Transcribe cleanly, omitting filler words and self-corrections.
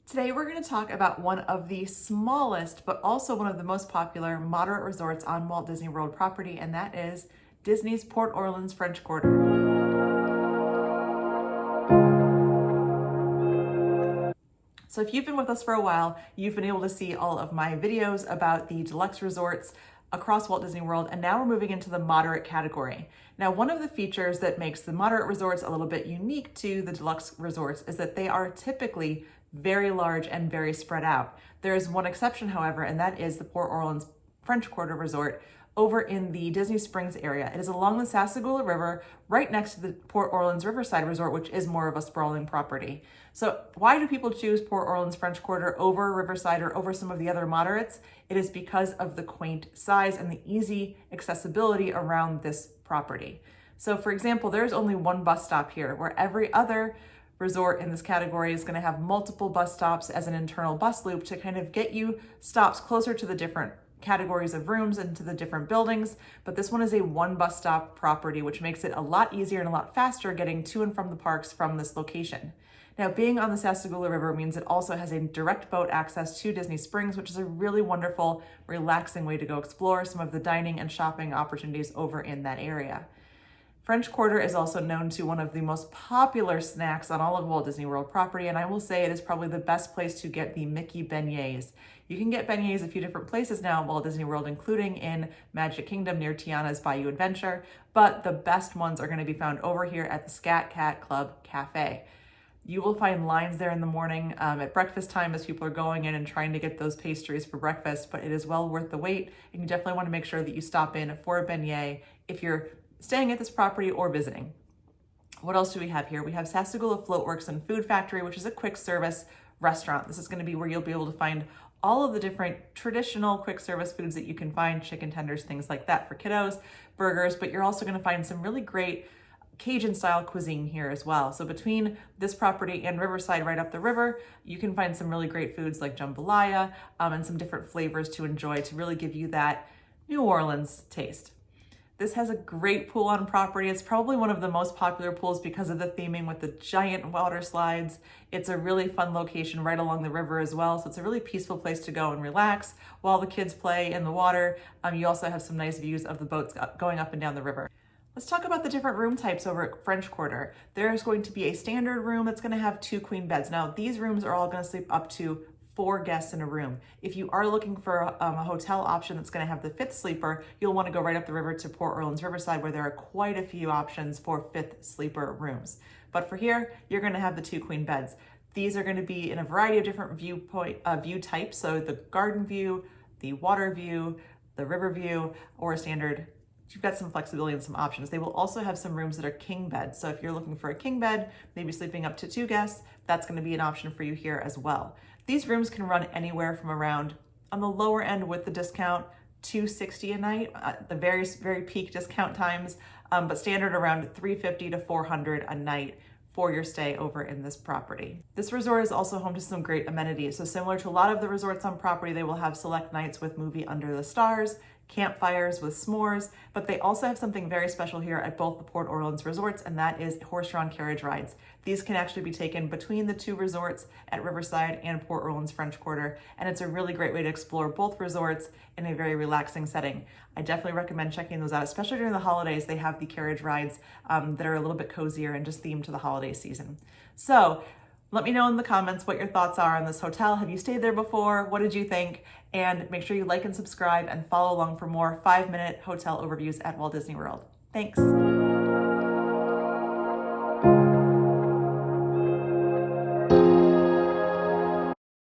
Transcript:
Today we're going to talk about one of the smallest, but also one of the most popular moderate resorts on Walt Disney World property, and that is Disney's Port Orleans French Quarter. So if you've been with us for a while, you've been able to see all of my videos about the deluxe resorts across Walt Disney World, and now we're moving into the moderate category. Now, one of the features that makes the moderate resorts a little bit unique to the deluxe resorts is that they are typically very large and very spread out. There is one exception, however, and that is the Port Orleans French Quarter Resort over in the Disney Springs area. It is along the Sassagoula River, right next to the Port Orleans Riverside Resort, which is more of a sprawling property. So why do people choose Port Orleans French Quarter over Riverside or over some of the other moderates? It is because of the quaint size and the easy accessibility around this property. So for example, there's only one bus stop here, where every other resort in this category is going to have multiple bus stops as an internal bus loop to kind of get you stops closer to the different categories of rooms and to the different buildings. But this one is a one bus stop property, which makes it a lot easier and a lot faster getting to and from the parks from this location. Now, being on the Sassagoula River means it also has a direct boat access to Disney Springs, which is a really wonderful, relaxing way to go explore some of the dining and shopping opportunities over in that area. French Quarter is also known to one of the most popular snacks on all of Walt Disney World property, and I will say it is probably the best place to get the Mickey beignets. You can get beignets a few different places now at Walt Disney World, including in Magic Kingdom near Tiana's Bayou Adventure, but the best ones are going to be found over here at the Scat Cat Club Café. You will find lines there in the morning at breakfast time as people are going in and trying to get those pastries for breakfast, but it is well worth the wait, and you definitely want to make sure that you stop in for a beignet if you're staying at this property or visiting. What else do we have here? We have Sassagoula Floatworks Food Factory, which is a quick service restaurant. This is going to be where you'll be able to find all of the different traditional quick service foods that you can find, chicken tenders, things like that for kiddos, burgers, but you're also going to find some really great Cajun style cuisine here as well. So between this property and Riverside right up the river, you can find some really great foods like jambalaya and some different flavors to enjoy to really give you that New Orleans taste. This has a great pool on property. It's probably one of the most popular pools because of the theming with the giant water slides. It's a really fun location right along the river as well. So it's a really peaceful place to go and relax while the kids play in the water. You also have some nice views of the boats going up and down the river. Let's talk about the different room types over at French Quarter. There's going to be a standard room that's going to have 2 queen beds. Now, these rooms are all going to sleep up to 4 guests in a room. If you are looking for a hotel option that's going to have the 5th sleeper, you'll want to go right up the river to Port Orleans Riverside, where there are quite a few options for 5th sleeper rooms. But for here, you're going to have the 2 queen beds. These are going to be in a variety of different view types. So the garden view, the water view, the river view, or a standard. You've got some flexibility and some options. They will also have some rooms that are king beds. So if you're looking for a king bed, maybe sleeping up to 2 guests, that's going to be an option for you here as well. These rooms can run anywhere from around, on the lower end with the discount, $260 a night, the very, very peak discount times, but standard around $350 to $400 a night for your stay over in this property. This resort is also home to some great amenities. So similar to a lot of the resorts on property, they will have select nights with movie under the stars, campfires with s'mores, but they also have something very special here at both the Port Orleans resorts, and that is horse-drawn carriage rides. These can actually be taken between the 2 resorts at Riverside and Port Orleans French Quarter, and it's a really great way to explore both resorts in a very relaxing setting. I definitely recommend checking those out, especially during the holidays. They have the carriage rides that are a little bit cozier and just themed to the holiday season. So let me know in the comments what your thoughts are on this hotel. Have you stayed there before? What did you think? And make sure you like and subscribe and follow along for more 5-minute hotel overviews at Walt Disney World. Thanks.